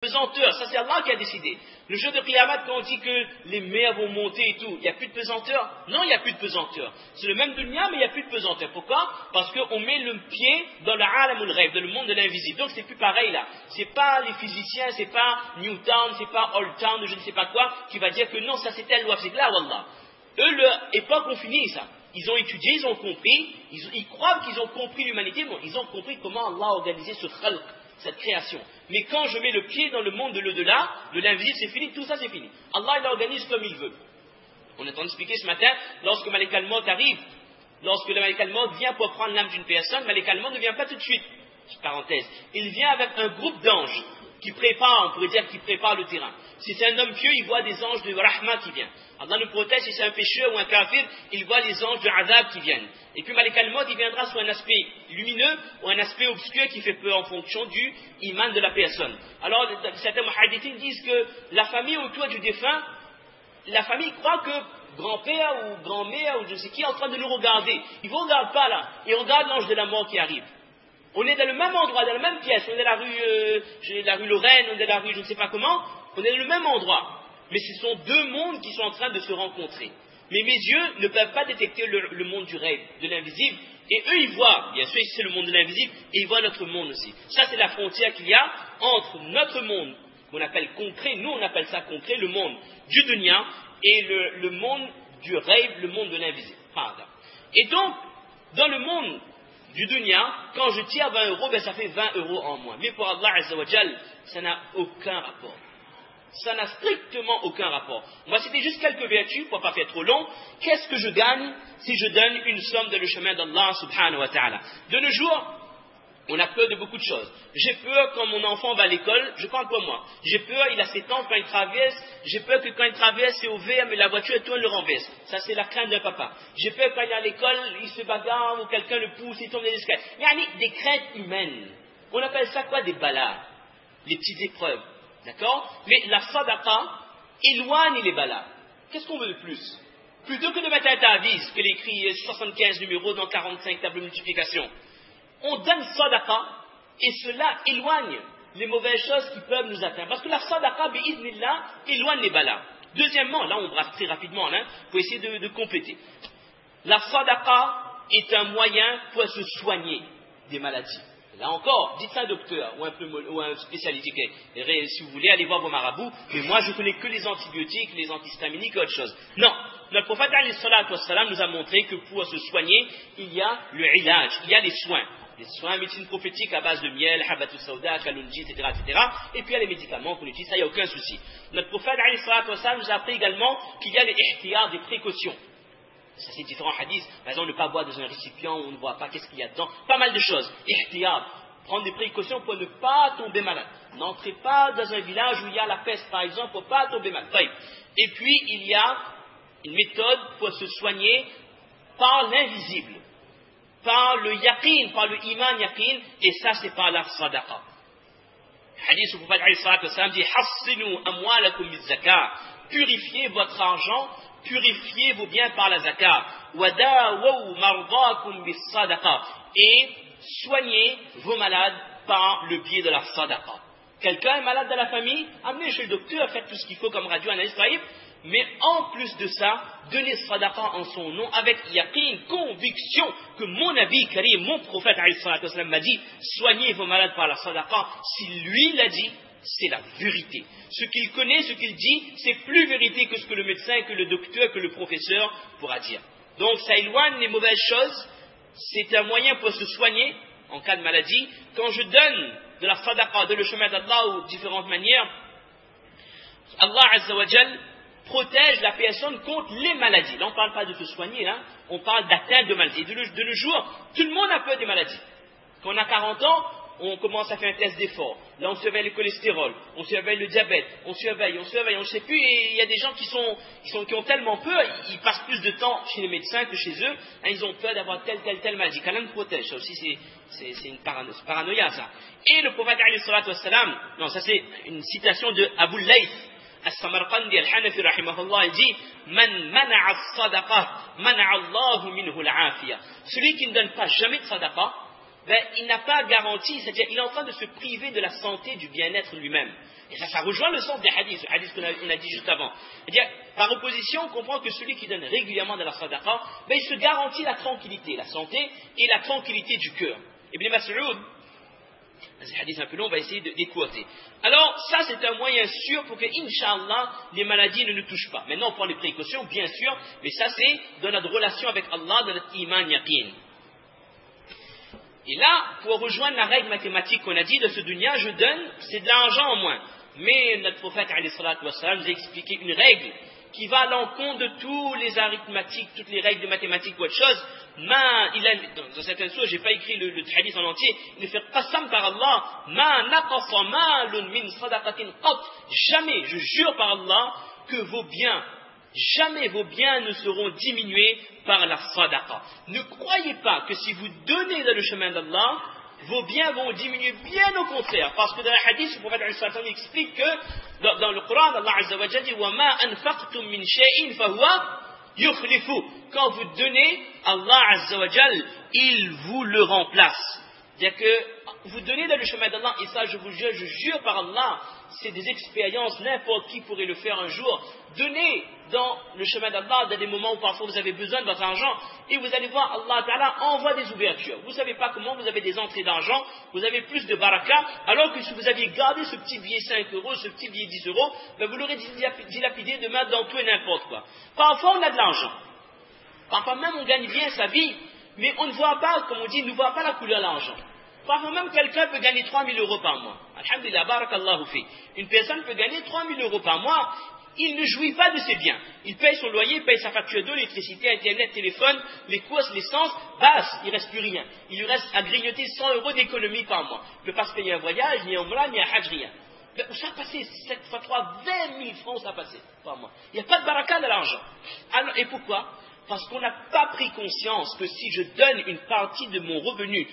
Pesanteur, ça c'est Allah qui a décidé. Le jour de Qiyamah, quand on dit que les mers vont monter et tout, il n'y a plus de pesanteur? Non, il n'y a plus de pesanteur. C'est le même dunya, mais il n'y a plus de pesanteur. Pourquoi? Parce qu'on met le pied dans le alamul rêve, dans le monde de l'invisible. Donc c'est plus pareil là. C'est pas les physiciens, c'est pas Newton, c'est pas Oldtown, je ne sais pas quoi, qui va dire que non, ça c'est telle loi, c'est là, wallah. Eux, leur époque ont fini ça. Ils ont étudié, ils ont compris, ils croient qu'ils ont compris l'humanité, bon, ils ont compris comment Allah a organisé ce khalq, cette création. Mais quand je mets le pied dans le monde de l'au-delà, de l'invisible, c'est fini, tout ça c'est fini. Allah il organise comme il veut. On est en train d'expliquer ce matin, lorsque Malik al-Maut arrive, lorsque le Malik al-Maut vient pour prendre l'âme d'une personne, Malik al-Maut ne vient pas tout de suite, parenthèse, il vient avec un groupe d'anges qui prépare, on pourrait dire, qui prépare le terrain. Si c'est un homme pieux, il voit des anges de Rahma qui viennent. Allah nous protège, si c'est un pécheur ou un kafir, il voit les anges de Azab qui viennent. Et puis Malik al-Maut, il viendra sur un aspect lumineux ou un aspect obscur qui fait peur en fonction du iman de la personne. Alors, certains muhaddithins disent que la famille autour du défunt, la famille croit que grand-père ou grand-mère ou je sais qui est en train de nous regarder. Ils ne vous regardent pas là, ils regardent l'ange de la mort qui arrive. On est dans le même endroit, dans la même pièce, on est dans la rue Lorraine, on est dans la rue je ne sais pas comment, on est dans le même endroit. Mais ce sont deux mondes qui sont en train de se rencontrer. Mais mes yeux ne peuvent pas détecter le monde du rêve, de l'invisible. Et eux, ils voient, bien sûr, c'est le monde de l'invisible, et ils voient notre monde aussi. Ça, c'est la frontière qu'il y a entre notre monde, qu'on appelle concret, nous on appelle ça concret, le monde du dunya, et le monde du rêve, le monde de l'invisible. Et donc, dans le monde du dunya, quand je tire 20 euros, ben ça fait 20 euros en moins. Mais pour Allah Azza wa Jal, ça n'a aucun rapport. Ça n'a strictement aucun rapport. On va citer juste quelques vertus pour ne pas faire trop long. Qu'est-ce que je gagne si je donne une somme dans le chemin d'Allah subhanahu wa ta'ala? De nos jours, on a peur de beaucoup de choses. J'ai peur quand mon enfant va à l'école, je parle pour moi. J'ai peur, il a 7 ans, quand il traverse, j'ai peur que quand il traverse, c'est au vert, mais la voiture tourne, le renverse. Ça, c'est la crainte d'un papa. J'ai peur quand il est à l'école, il se bagarre, ou quelqu'un le pousse, il tombe dans l'escalier. Il y a des craintes humaines. On appelle ça quoi? Des balas. Les petites épreuves. D'accord? Mais la sadaqa éloigne les balas. Qu'est-ce qu'on veut de plus? Plutôt que de mettre un taviz, que l'écrit 75 numéros dans 45 tables de multiplication, on donne sadaqa et cela éloigne les mauvaises choses qui peuvent nous atteindre. Parce que la sadaqa, bi'idnillah, éloigne les balas. Deuxièmement, là on brasse très rapidement, pour essayer de compléter. La sadaqa est un moyen pour se soigner des maladies. Là encore, dites ça à un docteur ou un spécialiste. Si vous voulez, allez voir vos marabouts, mais moi je connais que les antibiotiques, les antihistaminiques et autre chose. Non, notre prophète alayhi salatu wassalam nous a montré que pour se soigner, il y a le ilaj, il y a les soins. Les soins, médecine prophétique à base de miel, habatou sauda, kalunji, etc., etc. Et puis il y a les médicaments qu'on utilise, ça il n'y a aucun souci. Notre prophète alayhi salatu wassalam nous a appris également qu'il y a les ihtiyar, des précautions. Ça c'est différents hadiths. Par exemple, ne pas boire dans un récipient où on ne voit pas qu'est-ce qu'il y a dedans. Pas mal de choses. Ihtiyar. Prendre des précautions pour ne pas tomber malade. N'entrez pas dans un village où il y a la peste, par exemple, pour ne pas tomber malade. Et puis, il y a une méthode pour se soigner par l'invisible. Par le yaqin, par le iman yaqin. Et ça, c'est par la sadaqa. Le hadith du prophète alayhi salatu wassalam dit hassinu amwalakum biz-zakat. Purifiez votre argent. Purifiez vos biens par la zakat. Wadawu mardakum bis-sadaqa. Et soignez vos malades par le biais de la sadaqa. Quelqu'un est malade dans la famille, amenez chez le docteur, faites tout ce qu'il faut comme radio-analyse, mais en plus de ça, donnez sadaqa en son nom avec yaqin, conviction que mon Nabi Karim, mon prophète m'a dit, soignez vos malades par la sadaqa. Si lui l'a dit, c'est la vérité. Ce qu'il connaît, ce qu'il dit, c'est plus vérité que ce que le médecin, que le docteur, que le professeur pourra dire. Donc ça éloigne les mauvaises choses, c'est un moyen pour se soigner en cas de maladie. Quand je donne de la sadaqa, de le chemin d'Allah ou différentes manières, Allah Azza wa Jal protège la personne contre les maladies. Là on ne parle pas de se soigner, on parle d'atteinte de maladies. De nos jours, tout le monde a peur des maladies. Quand on a 40 ans, on commence à faire un test d'effort. Là, on surveille le cholestérol, on surveille le diabète, on surveille, on ne sait plus. Et il y a des gens qui ont tellement peur, ils passent plus de temps chez les médecins que chez eux. Ils ont peur d'avoir telle maladie. Qu'Allah nous protège. Ça aussi, c'est une paranoïa, ça. Et le prophète, alayhi salatu wassalam, non, ça c'est une citation de Abu Layth As-Samarqandi al-Hanafi rahimahullah, il dit Man mana'a as-sadaqa, mana'a Allahu minhu al-afiya. Celui qui ne donne pas jamais de sadaqa, il n'a pas garanti, c'est-à-dire il est en train de se priver de la santé, du bien-être lui-même. Et ça rejoint le sens des hadiths, le hadith qu'on a dit juste avant. C'est-à-dire, par opposition, on comprend que celui qui donne régulièrement de la sadaqa, il se garantit la tranquillité, la santé et la tranquillité du cœur. Ibn Mas'ud, c'est un hadith un peu long, on va essayer d'écouter. Alors, ça c'est un moyen sûr pour que, Inch'Allah, les maladies ne nous touchent pas. Maintenant, on prend les précautions, bien sûr, mais ça c'est dans notre relation avec Allah, dans notre iman yaqin. Et là, pour rejoindre la règle mathématique qu'on a dit de ce dunya, je donne, c'est de l'argent en moins. Mais notre prophète, alayhi salatu wassalam, nous a expliqué une règle qui va à l'encontre de tous les arithmétiques, toutes les règles de mathématiques ou autre chose. Dans certaines sources, je n'ai pas écrit le hadith en entier, il fait qasam par Allah, ma naqasa malun min sadaqatin qat. Jamais, je jure par Allah, que jamais vos biens ne seront diminués par la sadaqa. Ne croyez pas que si vous donnez dans le chemin d'Allah, vos biens vont diminuer, bien au contraire. Parce que dans le hadith, le prophète explique que dans le Coran, Allah Azza wa Jalla dit وَمَا أَنْفَقْتُم مِّن شَيْءٍ فَهُوَ يُخْلِفُ. Quand vous donnez, Allah Azza wa Jalla, il vous le remplace. C'est-à-dire que vous donnez dans le chemin d'Allah, et ça je vous jure, je jure par Allah, c'est des expériences, n'importe qui pourrait le faire un jour. Donnez dans le chemin d'Allah, dans des moments où parfois vous avez besoin de votre argent, et vous allez voir, Allah Ta'ala envoie des ouvertures. Vous ne savez pas comment, vous avez des entrées d'argent, vous avez plus de baraka, alors que si vous aviez gardé ce petit billet 5 euros, ce petit billet 10 euros, vous l'aurez dilapidé demain dans tout et n'importe quoi. Parfois on a de l'argent, parfois même on gagne bien sa vie, mais on ne voit pas, comme on dit, ne voit pas la couleur de l'argent. Parfois même quelqu'un peut gagner 3 000 euros par mois. Alhamdulillah, barakallahu fi. Une personne peut gagner 3 000 euros par mois, il ne jouit pas de ses biens. Il paye son loyer, il paye sa facture d'eau, l'électricité, internet, téléphone, les courses, l'essence, basse, il ne reste plus rien. Il lui reste à grignoter 100 euros d'économie par mois. Il ne peut pas se payer un voyage, ni un umrah, ni un hajj, rien. Où ça a passé 7 fois 3, 20 000 francs, ça a passé par mois. Il n'y a pas de baraka de l'argent. Alors, et pourquoi? Parce qu'on n'a pas pris conscience que si je donne une partie de mon revenu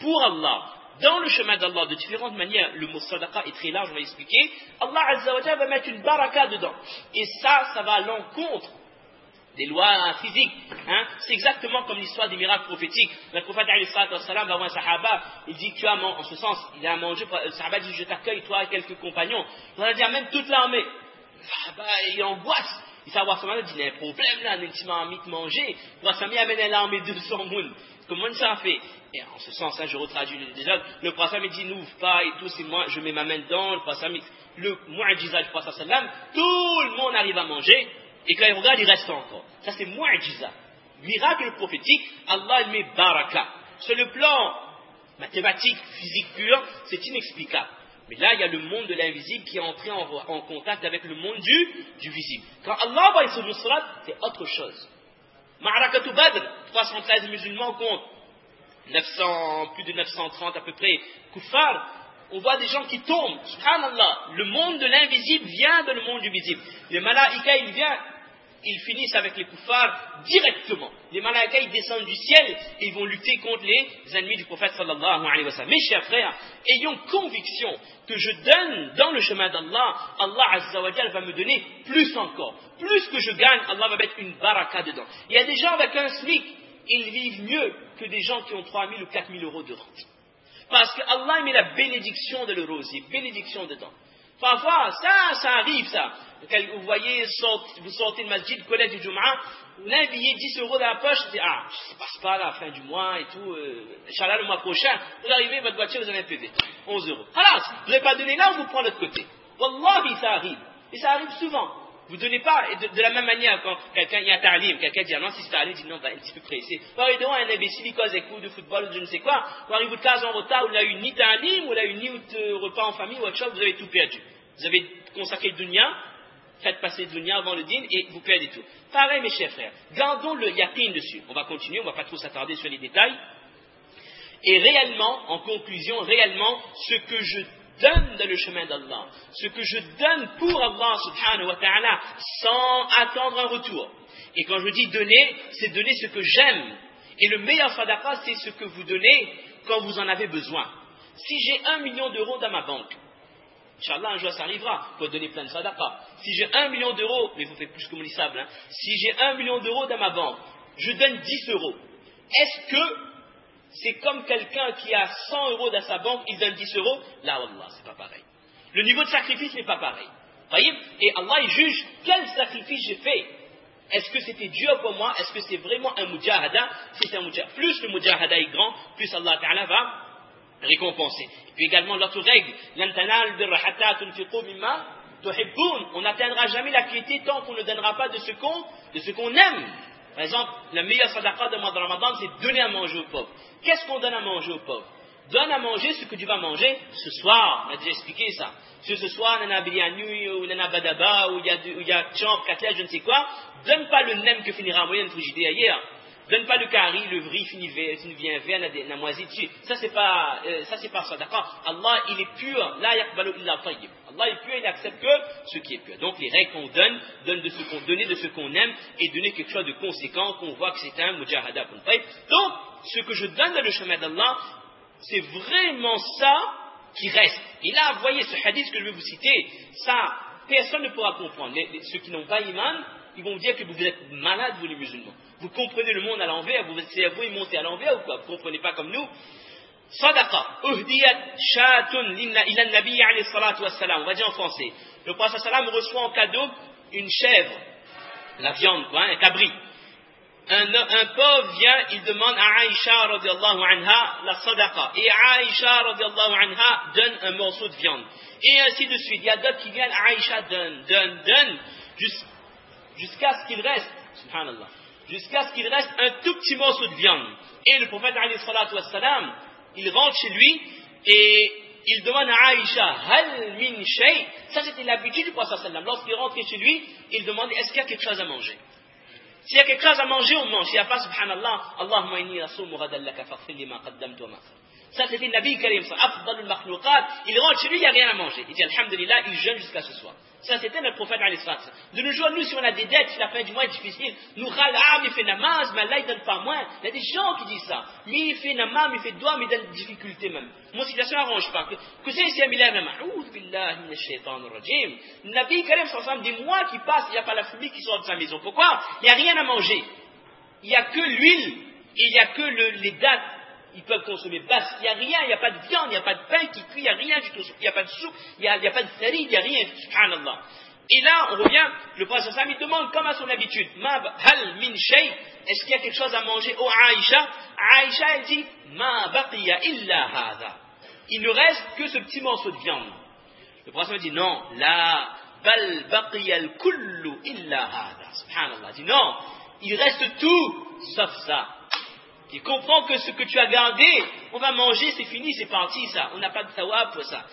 pour Allah, dans le chemin d'Allah, de différentes manières, le mot sadaqa est très large, on va expliquer, Allah Azza wa Jalla va mettre une baraka dedans. Et ça va à l'encontre des lois physiques. C'est exactement comme l'histoire des miracles prophétiques. Le prophète alayhi salatu wassalam va voir un sahaba, il dit, tu as en ce sens, il a mangé, le sahaba dit, je t'accueille, toi et quelques compagnons. On va dire, même toute l'armée. Le sahaba, il angoisse. Il savoir ce moment, il dit, il y a un problème là, il m'a mis de manger. Le prophète amène l'armée de 200 mounes. Comment ça a fait? Et en ce sens, je retraduis les autres. Le prophète me dit, n'ouvre pas et tout, c'est moi, je mets ma main dedans. Le prophète, le mu'ajiza du prophète sallam, tout le monde arrive à manger, et quand il regarde, il reste encore. Ça, c'est mu'ajiza. Miracle prophétique, Allah il met baraka. Sur le plan mathématique, physique pur, c'est inexplicable. Mais là, il y a le monde de l'invisible qui est entré en contact avec le monde du visible. Quand Allah va sur Nusrat, c'est autre chose. Ma'arakatu Badr, 313 musulmans contre plus de 930 à peu près kuffar, on voit des gens qui tombent. Subhanallah, le monde de l'invisible vient dans le monde du visible. Les malaïkas, ils finissent avec les kuffars directement. Les malaïkas, ils descendent du ciel et ils vont lutter contre les ennemis du prophète sallallahu alayhi wa sallam. Mes chers frères, ayons conviction que je donne dans le chemin d'Allah, Allah Azza wa Jalla va me donner plus encore. Plus que je gagne, Allah va mettre une baraka dedans. Il y a des gens avec un SMIC, ils vivent mieux que des gens qui ont 3 000 ou 4 000 euros de rente. Parce que Allah met la bénédiction de l'eurosier, bénédiction dedans. Parfois, ça arrive ça. Quand vous voyez, vous sortez de masjid, collège du Jum'a, l'un billet 10 euros dans la poche, vous dites, ça passe pas à la fin du mois et tout, Inch'Allah le mois prochain, vous arrivez, votre voiture, vous avez un PV, 11 euros. Alors, vous n'avez pas donné là, on vous prend de l'autre côté. Wallahi, ça arrive. Et ça arrive souvent. Vous ne donnez pas, et de la même manière, quand quelqu'un y a ta'lim, quelqu'un dit, non, si c'est ta'lim, dit non, va un petit peu pressé. Vous arrivez devant un imbécile, il cause des coups de football ou de je ne sais quoi, vous arrivez de case en retard, où il n'a eu ni ta'lim, ou il n'a eu ni repas en famille, ou autre chose, vous avez tout perdu. Vous avez consacré le dunya, faites passer le dunya avant le din, et vous perdez tout. Pareil, mes chers frères, gardons le yaqin dessus. On va continuer, on ne va pas trop s'attarder sur les détails. Et réellement, en conclusion, réellement, ce que je donne dans le chemin d'Allah, ce que je donne pour Allah subhanahu wa ta'ala, sans attendre un retour. Et quand je dis donner, c'est donner ce que j'aime. Et le meilleur sadaqa, c'est ce que vous donnez quand vous en avez besoin. Si j'ai 1 million d'euros dans ma banque, Inch'Allah, un jour ça arrivera, il faut donner plein de sadaqa. Si j'ai 1 million d'euros, mais vous faites plus que mon lissable, si j'ai 1 million d'euros dans ma banque, je donne 10 euros. Est-ce que c'est comme quelqu'un qui a 100 euros dans sa banque, il donne 10 euros. Là, Wallah, c'est pas pareil. Le niveau de sacrifice n'est pas pareil. Voyez? Et Allah, il juge quel sacrifice j'ai fait. Est-ce que c'était dur pour moi? Est-ce que c'est vraiment un mujahada? Si c'est un mujahada, plus le mujahada est grand, plus Allah Ta'ala va récompenser. Et puis également l'autre règle, on n'atteindra jamais la piété tant qu'on ne donnera pas de ce qu'on aime. Par exemple, la meilleure sadaqa de mois de Ramadan, c'est donner à manger aux pauvres. Qu'est-ce qu'on donne à manger aux pauvres? Donne à manger ce que tu vas manger ce soir. On a déjà expliqué ça. Si ce soir, nana biryani, ou nana badaba, ou il y a champ, katla, je ne sais quoi, donne pas le nem que finira en moyenne frigidaire hier. Donne pas le kari, le riz finit vert, la moisi dessus. Ça c'est pas ça, d'accord? Allah, il est pur, la yaqbalu illa tayyib. Allah est pur, il n'accepte que ce qui est pur. Donc les règles qu'on donne donner de ce qu'on aime et donner quelque chose de conséquent qu'on voit que c'est un mujahada qu'on fait. Donc, ce que je donne dans le chemin d'Allah, c'est vraiment ça qui reste. Et là, vous voyez ce hadith que je vais vous citer, ça, personne ne pourra comprendre. Ceux qui n'ont pas iman, ils vont dire que vous êtes malades, vous les musulmans. Vous comprenez le monde à l'envers, votre cerveau est monté à l'envers ou quoi? Vous ne comprenez pas comme nous. Sadaqa, uhdiyat shatun ila nabi alayhi salatu wassalam. On va dire en français. Le prophète sallam reçoit en cadeau une chèvre, la viande, quoi, un cabri. Un pauvre vient, il demande à Aïcha radiallahu anha la sadaqa. Et Aïcha radiallahu anha donne un morceau de viande. Et ainsi de suite. Il y a d'autres qui viennent, Aïcha donne, jusqu'à ce qu'il reste, subhanallah, jusqu'à ce qu'il reste un tout petit morceau de viande. Et le prophète alayhi salatu wassalam, il rentre chez lui et il demande à Aïcha, hal min shay. Ça c'était l'habitude du prophète sallam. Lorsqu'il rentrait chez lui, il demandait, est-ce qu'il y a quelque chose à manger? S'il y a quelque chose à manger, on mange. S'il n'y a pas, subhanallah, Allahumma inni rasumu ghadan laka faghfir li ma qaddamtu wa ma akhar. Ça, c'était le Nabi Karim, afdal al-makhluqat. Il rentre chez lui, il n'y a rien à manger. Il dit, alhamdulillah, il jeûne jusqu'à ce soir. Ça, c'était notre prophète alayhi salam. De nos jours, nous, si on a des dettes, si la fin du mois est difficile, nous râlons, il fait namaz, mais Allah, il donne pas moins. Il y a des gens qui disent ça. Mais il fait namaz, il fait doigt, mais il donne des difficultés même. Mon situation n'arrange pas. Que c'est ici un milliard de ma'oud billahi minash shaitanir rajim. Le Nabi Karim, des mois qui passent, il n'y a pas la famille qui sort de sa maison. Pourquoi? Il n'y a rien à manger. Il n'y a que l'huile, et il n'y a que les dates. Ils peuvent consommer basse, il n'y a rien, il n'y a pas de viande, il n'y a pas de pain qui cuit, il n'y a rien du tout, il n'y a pas de soupe, il n'y a pas de farine, il n'y a rien, subhanallah. Et là, on revient, le prophète sallam, il demande comme à son habitude, ma hal min shay, est-ce qu'il y a quelque chose à manger? Oh Aïcha, Aïcha elle dit, ma baqiya illa hada. Il ne reste que ce petit morceau de viande. Le prophète dit, non, la bal baqiya al kullu illa hada. Subhanallah, il dit, non, il reste tout, sauf ça. Il comprend que ce que tu as gardé, on va manger, c'est fini, c'est parti, ça. On n'a pas de thawab pour ça.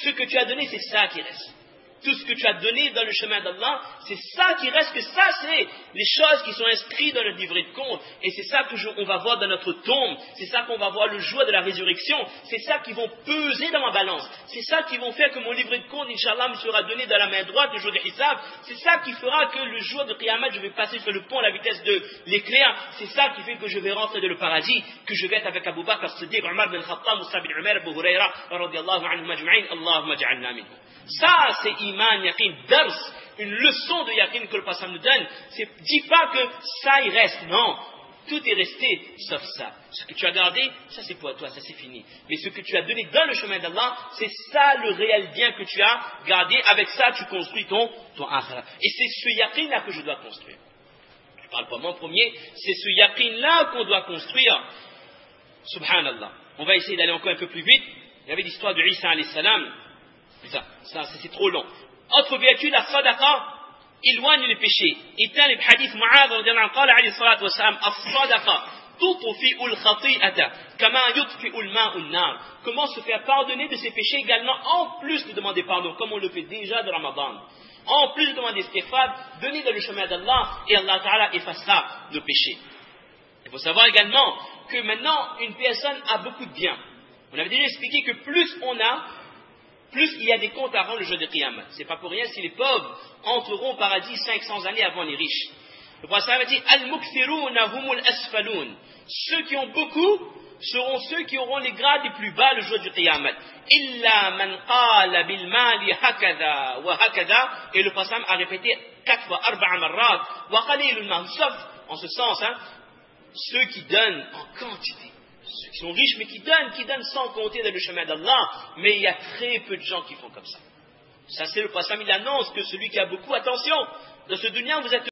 Ce que tu as donné, c'est ça qui reste. Tout ce que tu as donné dans le chemin d'Allah, c'est ça qui reste, que ça, c'est les choses qui sont inscrites dans le livret de compte. Et c'est ça qu'on va voir dans notre tombe. C'est ça qu'on va voir le jour de la résurrection. C'est ça qui vont peser dans ma balance. C'est ça qui vont faire que mon livret de compte, Inch'Allah, me sera donné dans la main droite le jour de Hisab. C'est ça qui fera que le jour de Qiyamah, je vais passer sur le pont à la vitesse de l'éclair. C'est ça qui fait que je vais rentrer dans le paradis, que je vais être avec Abu Bakr, Siddiq, Omar bin Khattab, Moussa bin Umar, Abu Huraira, radiyallahu anhum ajma'in, Allahumma ja'alna minhum. Ça, c'est iman, yaqin, dars, une leçon de yaqin que le passant nous donne. Dis pas que ça, il reste. Non, tout est resté, sauf ça. Ce que tu as gardé, ça c'est pour toi, ça c'est fini. Mais ce que tu as donné dans le chemin d'Allah, c'est ça le réel bien que tu as gardé. Avec ça, tu construis ton akhira. Et c'est ce yaqin-là que je dois construire. Je parle pas moi en premier, c'est ce yaqin-là qu'on doit construire. Subhanallah. On va essayer d'aller encore un peu plus vite. Il y avait l'histoire de Isa alayhi salam. Ça c'est trop long. Autre vertu, la sadaqa éloigne les péchés. Et dans les hadiths Mu'adh radiyallahu anhu, alayhi salatu wa salam, as-sadaqa tutfi'u al-khati'ata kama yutfi'u al-ma'u an-nar. Comment se faire pardonner de ses péchés également, en plus de demander pardon, comme on le fait déjà de Ramadan. En plus de demander istighfar, donner dans le chemin d'Allah, et Allah Ta'ala effacera nos péchés. Il faut savoir également que maintenant, une personne a beaucoup de biens. On avait déjà expliqué que plus on a, plus il y a des comptes avant le jour de Qiyamah. C'est pas pour rien si les pauvres entreront au paradis 500 années avant les riches. Le prophète a dit, al-mukthiruna humul asfalun. Ceux qui ont beaucoup seront ceux qui auront les grades les plus bas le jour du Qiyamah. Illa man qala bil mali hakada wa hakada. Et le prophète a répété 4 fois, arba'a marrat, wa qalilun ma, sauf en ce sens, ceux qui donnent en quantité. ceux qui sont riches, mais qui donnent sans compter dans le chemin d'Allah, mais il y a très peu de gens qui font comme ça. Ça, c'est le prophète, il annonce que celui qui a beaucoup, attention, dans ce dunya, vous êtes